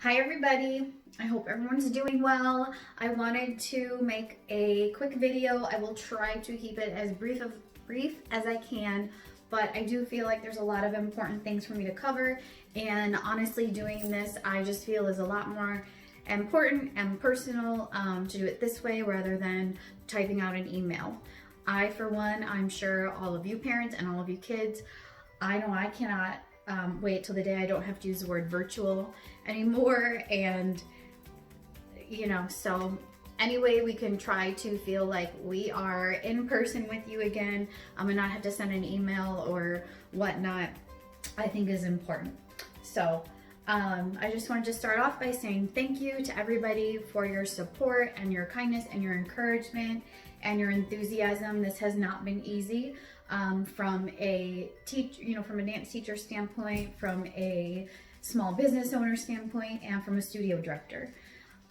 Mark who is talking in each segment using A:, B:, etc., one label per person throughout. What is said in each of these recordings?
A: Hi everybody, I hope everyone's doing well. I wanted to make a quick video. I will try to keep it as brief as I can, but I do feel like there's a lot of important things for me to cover, and honestly doing this I just feel is a lot more important and personal to do it this way rather than typing out an email. For one, I'm sure all of you parents and all of you kids, I know I cannot wait till the day I don't have to use the word virtual anymore. And so anyway, we can try to feel like we are in person with you again and not have to send an email or whatnot, I think is important. So I just wanted to start off by saying thank you to everybody for your support and your kindness and your encouragement and your enthusiasm. This has not been easy. From a from a dance teacher standpoint, from a small business owner standpoint, and from a studio director.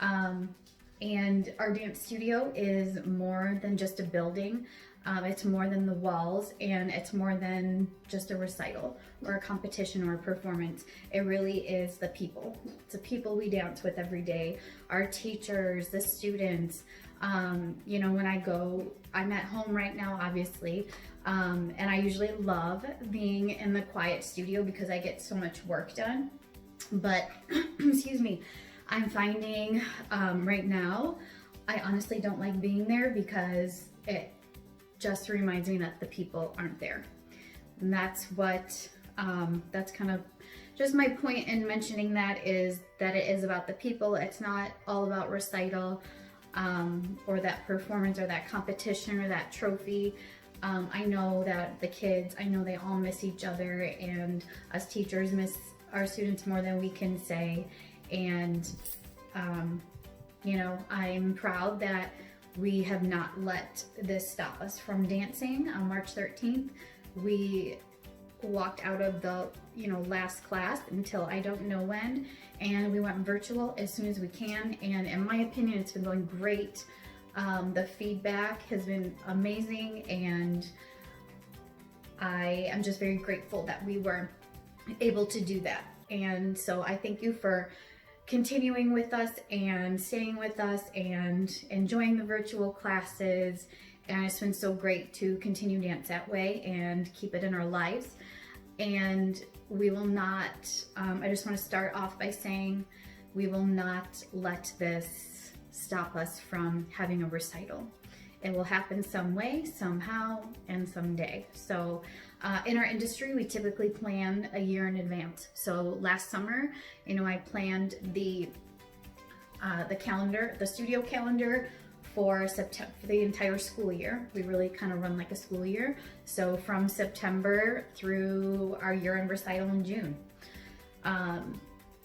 A: And our dance studio is more than just a building. It's more than the walls, and it's more than just a recital or a competition or a performance. It really is the people. It's the people we dance with every day, our teachers, the students. When I go, I'm at home right now, obviously, and I usually love being in the quiet studio because I get so much work done. But, excuse me, I'm finding right now, I honestly don't like being there because it just reminds me that the people aren't there. And that's what, that's kind of just my point in mentioning that, is that it is about the people. It's not all about recital or that performance or that competition or that trophy. I know that the kids, I know they all miss each other, and us teachers miss our students more than we can say. And I'm proud that we have not let this stop us from dancing. On March 13th, we walked out of the last class until I don't know when, and we went virtual as soon as we can, and in my opinion it's been going great. The feedback has been amazing, and I am just very grateful that we were able to do that. And so I thank you for continuing with us and staying with us and enjoying the virtual classes. And it's been so great to continue dance that way and keep it in our lives. And we will not, I just want to start off by saying we will not let this stop us from having a recital. It will happen some way, somehow, and someday. So in our industry, we typically plan a year in advance. So last summer, I planned the calendar, the studio calendar for September, for the entire school year. We really kind of run like a school year. So from September through our year-end recital in June.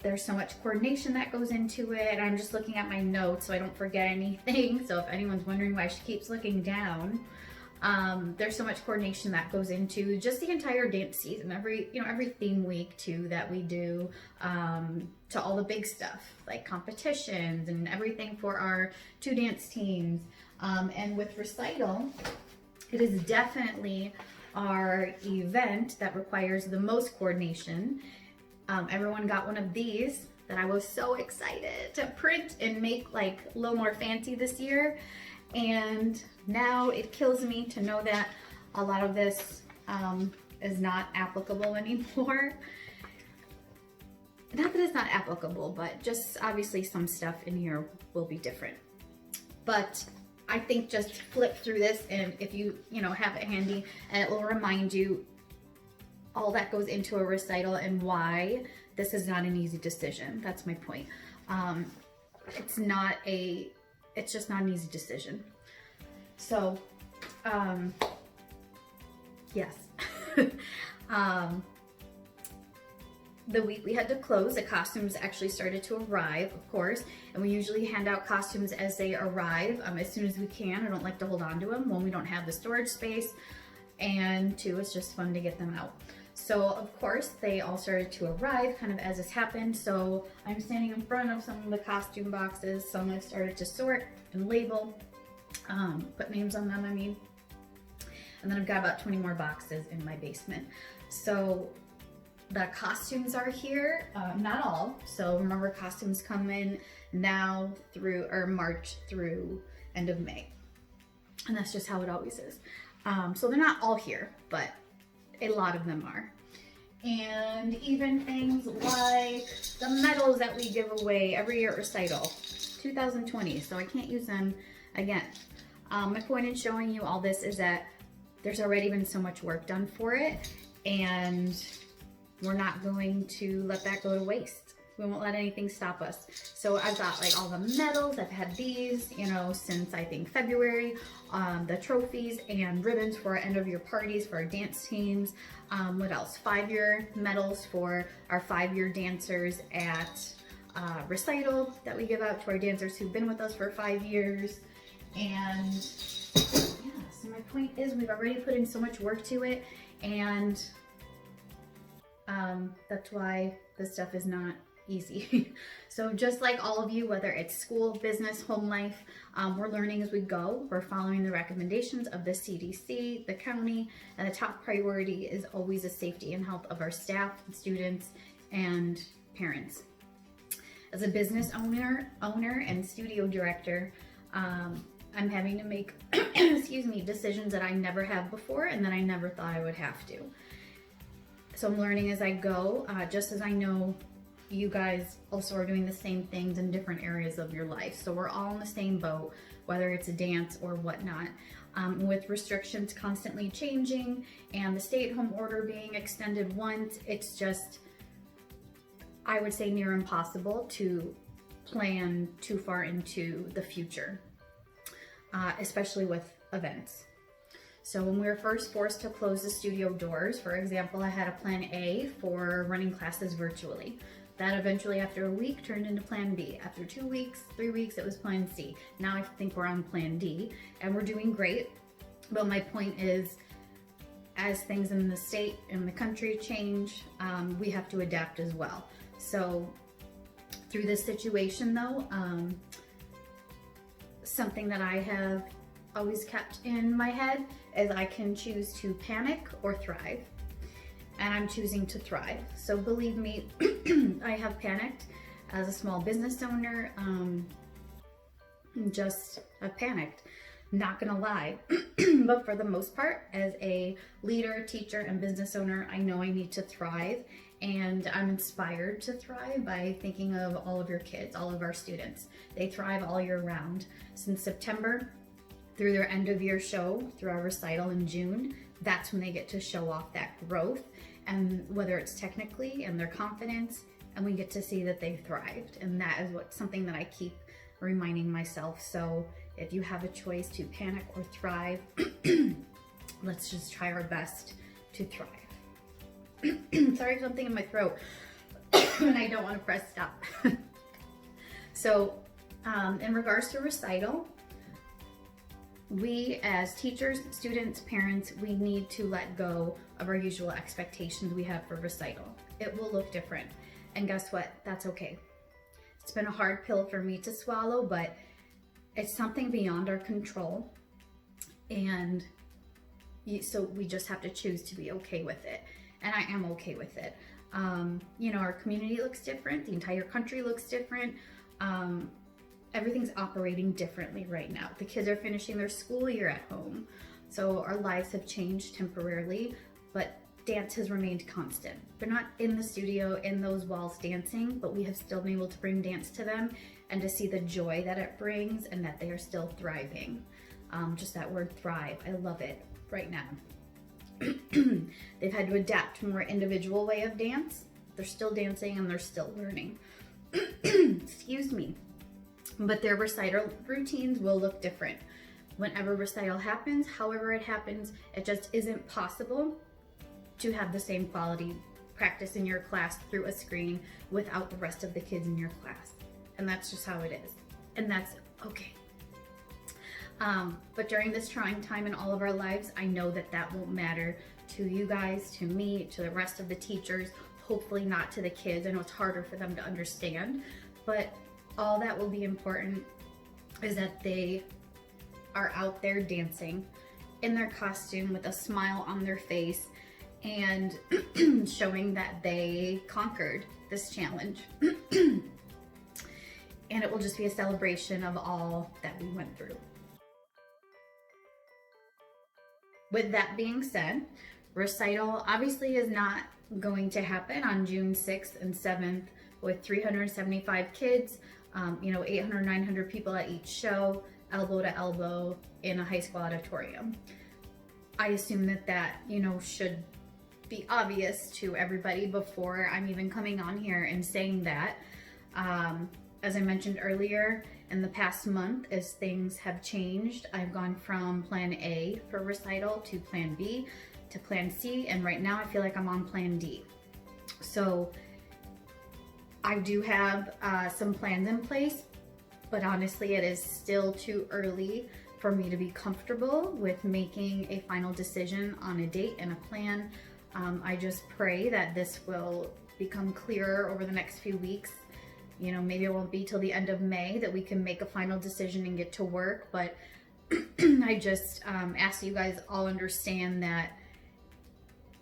A: There's so much coordination that goes into it. I'm just looking at my notes so I don't forget anything. So if anyone's wondering why she keeps looking down, there's so much coordination that goes into just the entire dance season. Every theme week too that we do, to all the big stuff like competitions and everything for our 2 dance teams. And with recital, it is definitely our event that requires the most coordination. Everyone got one of these that I was so excited to print and make like a little more fancy this year. And now it kills me to know that a lot of this is not applicable anymore. Not that it's not applicable, but just obviously some stuff in here will be different. But I think just flip through this, and if you have it handy, and it will remind you all that goes into a recital and why this is not an easy decision. That's my point. It's just not an easy decision. So, yes. The week we had to close, the costumes actually started to arrive, of course, and we usually hand out costumes as they arrive, as soon as we can. I don't like to hold on to them when we don't have the storage space, and 2, it's just fun to get them out. So of course they all started to arrive kind of as this happened. So I'm standing in front of some of the costume boxes. Some I've started to sort and label, put names on them, and then I've got about 20 more boxes in my basement. So The costumes are here, not all. So remember, costumes come in now through, or March through end of May. And that's just how it always is. So they're not all here, but a lot of them are. And even things like the medals that we give away every year at Recital, 2020, so I can't use them again. My point in showing you all this is that there's already been so much work done for it, and we're not going to let that go to waste. We won't let anything stop us. So I've got like all the medals. I've had these, you know, since I think February. The trophies and ribbons for our end of year parties for our dance teams. What else? 5-year medals for our 5-year dancers at Recital that we give out to our dancers who've been with us for 5 years. And yeah, so my point is we've already put in so much work to it, and that's why this stuff is not easy. So just like all of you, whether it's school, business, home life, we're learning as we go. We're following the recommendations of the CDC, the county, and the top priority is always the safety and health of our staff, students, and parents. As a business owner and studio director, I'm having to make excuse me, decisions that I never have before and that I never thought I would have to. So I'm learning as I go, just as I know you guys also are doing the same things in different areas of your life. So we're all in the same boat, whether it's a dance or whatnot. With restrictions constantly changing and the stay-at-home order being extended once, it's just, I would say, near impossible to plan too far into the future, especially with events. So when we were first forced to close the studio doors, for example, I had a plan A for running classes virtually. That eventually, after a week, turned into plan B. After 2 weeks, 3 weeks, it was plan C. Now I think we're on plan D, and we're doing great. But my point is, as things in the state and the country change, we have to adapt as well. So through this situation though, something that I have always kept in my head is I can choose to panic or thrive. And I'm choosing to thrive. So believe me, I have panicked as a small business owner. I've panicked, not gonna lie. But for the most part, as a leader, teacher, and business owner, I know I need to thrive. And I'm inspired to thrive by thinking of all of your kids, all of our students. They thrive all year round. Since September through their end of year show, through our recital in June, that's when they get to show off that growth, and whether it's technically and their confidence, and we get to see that they thrived. And that is something that I keep reminding myself. So if you have a choice to panic or thrive, let's just try our best to thrive. Sorry, something in my throat and I don't want to press stop. So in regards to recital, we as teachers, students, parents, we need to let go of our usual expectations we have for recital. It will look different. And guess what? That's okay. It's been a hard pill for me to swallow, but it's something beyond our control. And so we just have to choose to be okay with it. And I am okay with it. You know, our community looks different. The entire country looks different. Everything's operating differently right now. The kids are finishing their school year at home. So our lives have changed temporarily, but dance has remained constant. They're not in the studio, in those walls dancing, but we have still been able to bring dance to them and to see the joy that it brings and that they are still thriving. Just that word thrive, I love it right now. They've had to adapt to a more individual way of dance. They're still dancing and they're still learning. Excuse me. But their recital routines will look different. Whenever recital happens, however it happens, it just isn't possible to have the same quality practice in your class through a screen without the rest of the kids in your class. And that's just how it is. And that's okay. But during this trying time in all of our lives, I know that that won't matter to you guys, to me, to the rest of the teachers, hopefully not to the kids. I know it's harder for them to understand, but all that will be important is that they are out there dancing in their costume with a smile on their face and showing that they conquered this challenge. And it will just be a celebration of all that we went through. With that being said, recital obviously is not going to happen on June 6th and 7th with 375 kids, 800, 900 people at each show, elbow to elbow in a high school auditorium. I assume that, should be obvious to everybody before I'm even coming on here and saying that. As I mentioned earlier, in the past month, as things have changed, I've gone from plan A for recital to plan B to plan C, and right now I feel like I'm on plan D. So I do have some plans in place, but honestly it is still too early for me to be comfortable with making a final decision on a date and a plan. I just pray that this will become clearer over the next few weeks. Maybe it won't be till the end of May that we can make a final decision and get to work, but I just ask you guys all understand that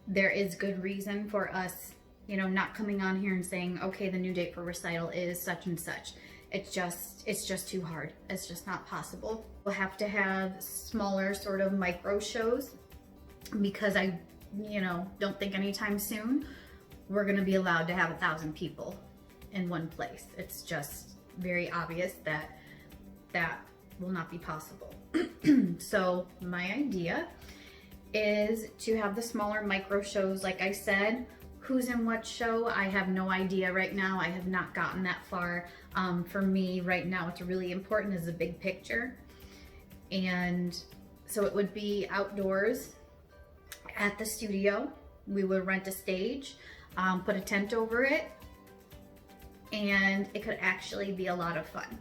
A: there is good reason for us, not coming on here and saying, okay, the new date for recital is such and such. It's just too hard. It's just not possible. We'll have to have smaller sort of micro shows because I, don't think anytime soon we're gonna be allowed to have 1,000 people in one place. It's just very obvious that that will not be possible. So my idea is to have the smaller micro shows. Like I said, who's in what show, I have no idea right now. I have not gotten that far. For me right now, what's really important is the big picture. And so it would be outdoors at the studio. We would rent a stage, put a tent over it, and it could actually be a lot of fun.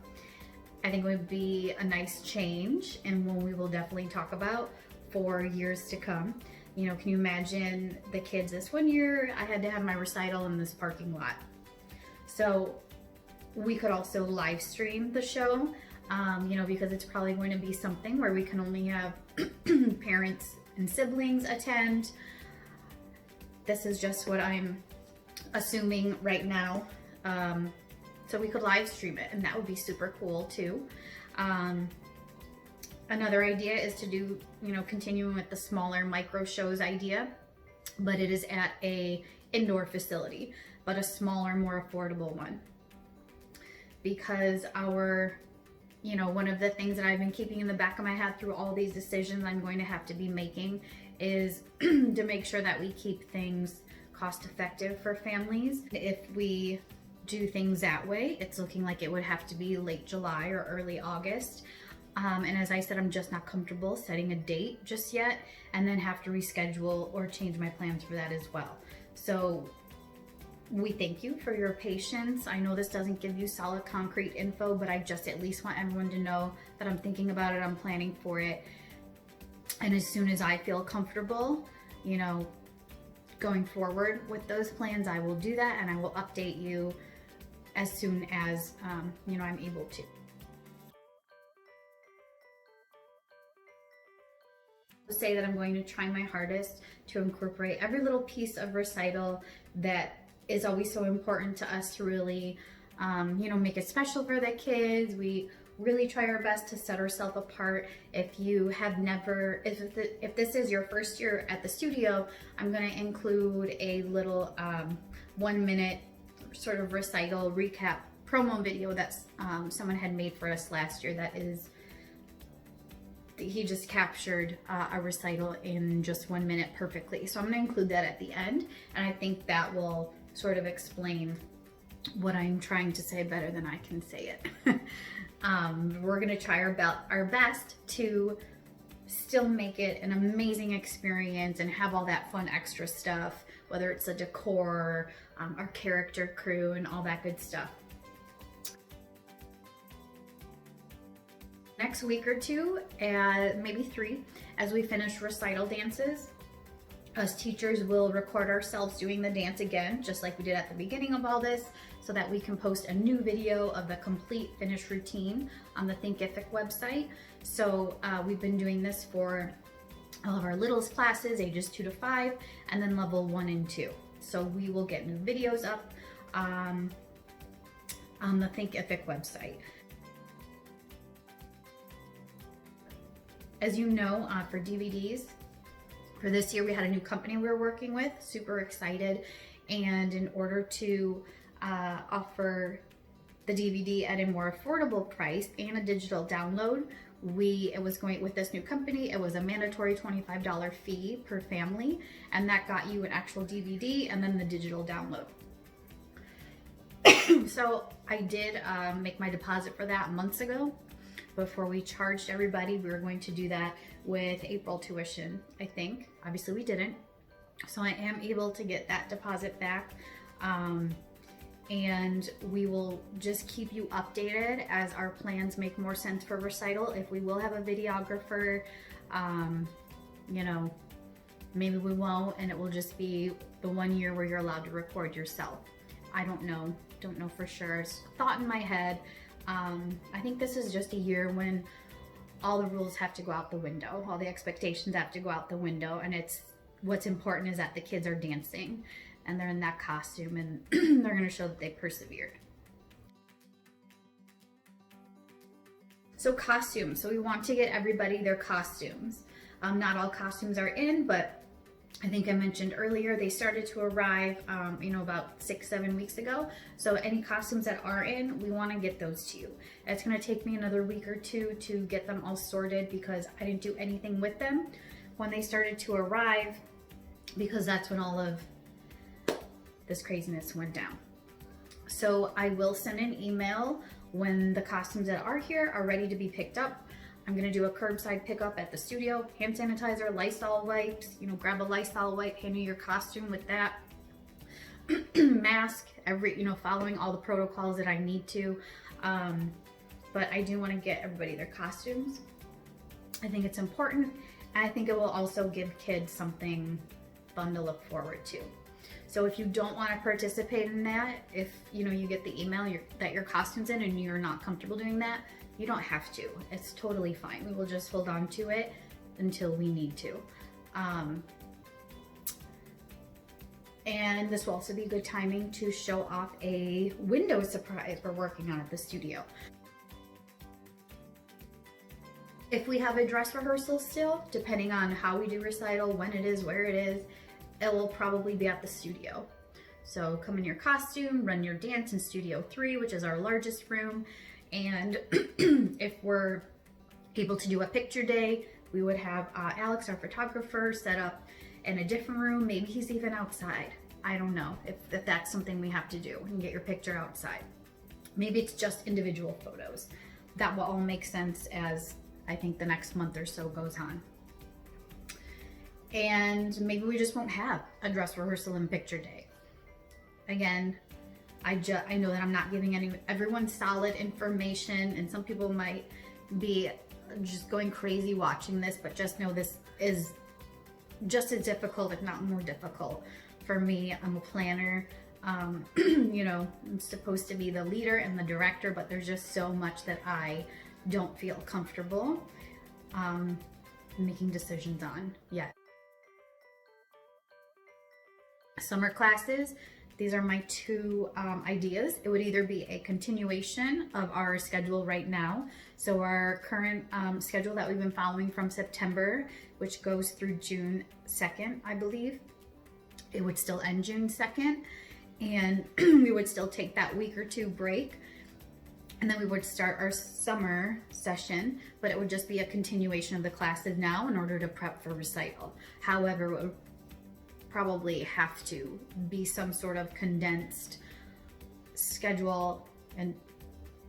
A: I think it would be a nice change and one we will definitely talk about for years to come. Can you imagine the kids this one year? I had to have my recital in this parking lot. So we could also live stream the show, because it's probably going to be something where we can only have parents and siblings attend. This is just what I'm assuming right now. So we could live stream it and that would be super cool too. Another idea is to do, continuing with the smaller micro shows idea, but it is at a indoor facility, but a smaller, more affordable one. Because one of the things that I've been keeping in the back of my head through all these decisions I'm going to have to be making is to make sure that we keep things cost effective for families. If we do things that way, it's looking like it would have to be late July or early August. And as I said, I'm just not comfortable setting a date just yet and then have to reschedule or change my plans for that as well. So we thank you for your patience. I know this doesn't give you solid concrete info, but I just at least want everyone to know that I'm thinking about it, I'm planning for it. And as soon as I feel comfortable, going forward with those plans, I will do that and I will update you as soon as, I'm able to. Say that I'm going to try my hardest to incorporate every little piece of recital that is always so important to us to really, make it special for the kids. We really try our best to set ourselves apart. If you have never, if this is your first year at the studio, I'm going to include a little 1-minute sort of recital recap promo video that someone had made for us last year. That is, he just captured a recital in just 1 minute perfectly. So I'm going to include that at the end, and I think that will sort of explain what I'm trying to say better than I can say it. We're going to try our best to still make it an amazing experience and have all that fun extra stuff, whether it's the decor, our character crew, and all that good stuff. Next week or two, maybe 3, as we finish recital dances, us teachers will record ourselves doing the dance again, just like we did at the beginning of all this, so that we can post a new video of the complete finished routine on the Thinkific website. So we've been doing this for all of our littles classes, ages 2 to 5, and then level 1 and 2. So we will get new videos up on the Thinkific website. As you know, for DVDs, for this year we had a new company we were working with, super excited, and in order to offer the DVD at a more affordable price and a digital download, it was going with this new company. It was a mandatory $25 fee per family, and that got you an actual DVD and then the digital download. So I did make my deposit for that months ago. Before we charged everybody, we were going to do that with April tuition, I think. Obviously we didn't. So I am able to get that deposit back. And we will just keep you updated as our plans make more sense for Recital. If we will have a videographer, you know, maybe we won't, and it will just be the 1 year where you're allowed to record yourself. I don't know for sure. It's a thought in my head. I think this is just a year when all the rules have to go out the window, all the expectations have to go out the window, and what's important is that the kids are dancing and they're in that costume, and they're gonna show that they persevered. So costumes, so we want to get everybody their costumes. Not all costumes are in, but I think I mentioned earlier, they started to arrive, you know, about 6-7 weeks ago. So any costumes that are in, we want to get those to you. It's going to take me another week or two to get them all sorted because I didn't do anything with them when they started to arrive, because that's when all of this craziness went down. So I will send an email when the costumes that are here are ready to be picked up. I'm gonna do a curbside pickup at the studio, hand sanitizer, Lysol wipes, you know, grab a Lysol wipe, hand you your costume with that, mask, you know, following all the protocols that I need to. But I do wanna get everybody their costumes. I think it's important, and I think it will also give kids something fun to look forward to. So if you don't want to participate in that, if you know you get the email that your costume's in and you're not comfortable doing that, you don't have to. It's totally fine. We will just hold on to it until we need to. And this will also be good timing to show off a window surprise we're working on at the studio. If we have a dress rehearsal still, depending on how we do recital, when it is, where it is, it will probably be at the studio. So come in your costume, run your dance in Studio 3, which is our largest room. And if we're able to do a picture day, we would have Alex, our photographer, set up in a different room. Maybe he's even outside. I don't know if that's something we have to do and get your picture outside. Maybe it's just individual photos. That will all make sense as I think the next month or so goes on. And maybe we just won't have a dress rehearsal and picture day. Again, I know that I'm not giving everyone solid information, and some people might be just going crazy watching this, but just know this is just as difficult, if not more difficult for me. I'm a planner. You know, I'm supposed to be the leader and the director, but there's just so much that I don't feel comfortable making decisions on yet. Summer classes, these are my two ideas. It would either be a continuation of our schedule right now. So our current schedule that we've been following from September, which goes through June 2nd, I believe. It would still end June 2nd. And we would still take that week or two break. And then we would start our summer session, but it would just be a continuation of the classes now in order to prep for recital. However, it would probably have to be some sort of condensed schedule and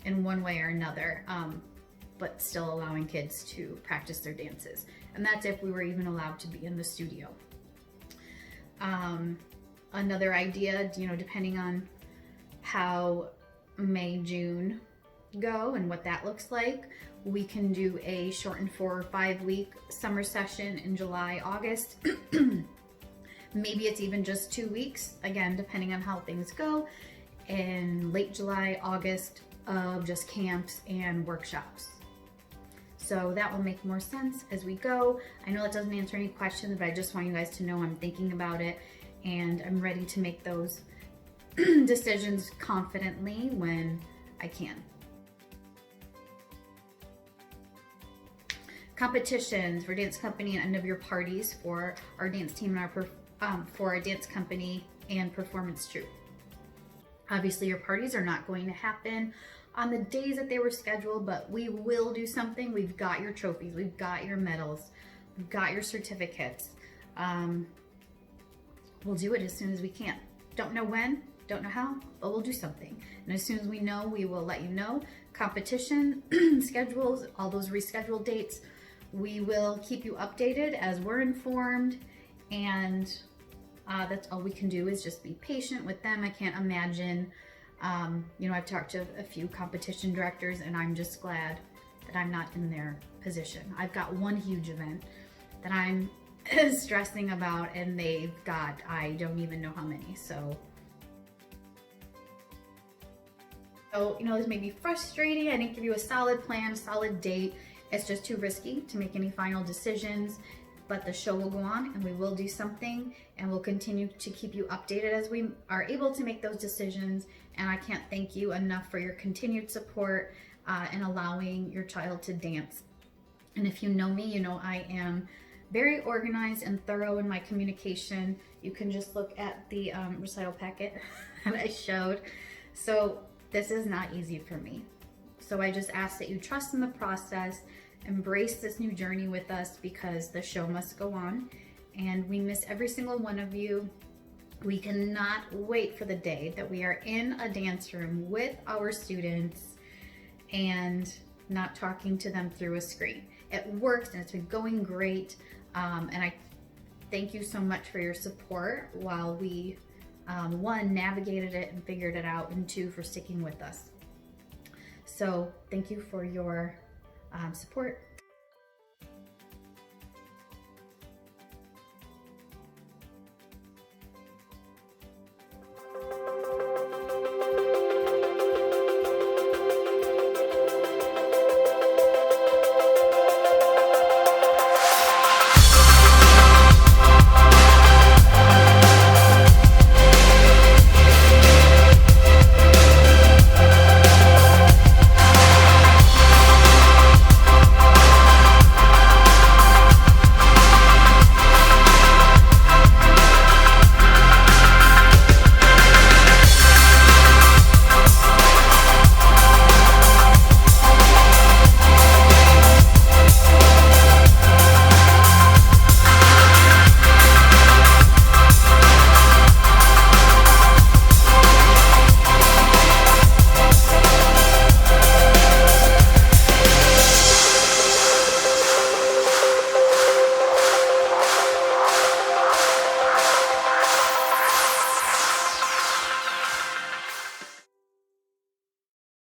A: in one way or another, but still allowing kids to practice their dances. And that's if we were even allowed to be in the studio. Another idea, you know, depending on how May, June go and what that looks like, we can do a shortened 4 or 5 week summer session in July, August. Maybe it's even just 2 weeks, again, depending on how things go, in late July, August, of just camps and workshops. So that will make more sense as we go. I know that doesn't answer any questions, but I just want you guys to know I'm thinking about it and I'm ready to make those decisions confidently when I can. Competitions for dance company and end of year parties for our dance team and for our dance company and performance troupe. Obviously your parties are not going to happen on the days that they were scheduled, but we will do something. We've got your trophies, we've got your medals, we've got your certificates. We'll do it as soon as we can. Don't know when, don't know how, but we'll do something. And as soon as we know, we will let you know. Competition schedules, all those rescheduled dates, we will keep you updated as we're informed, and that's all we can do is just be patient with them. I can't imagine, you know, I've talked to a few competition directors and I'm just glad that I'm not in their position. I've got one huge event that I'm stressing about and they've got, I don't even know how many, so you know, this may be frustrating. I didn't give you a solid plan, a solid date. It's just too risky to make any final decisions, but the show will go on and we will do something and we'll continue to keep you updated as we are able to make those decisions. And I can't thank you enough for your continued support and allowing your child to dance. And if you know me, you know I am very organized and thorough in my communication. You can just look at the recital packet that I showed. So this is not easy for me. So I just ask that you trust in the process, embrace this new journey with us because the show must go on and we miss every single one of you. We cannot wait for the day that we are in a dance room with our students and not talking to them through a screen. It works and it's been going great. And I thank you so much for your support while we, one, navigated it and figured it out, and two, for sticking with us. So thank you for your support.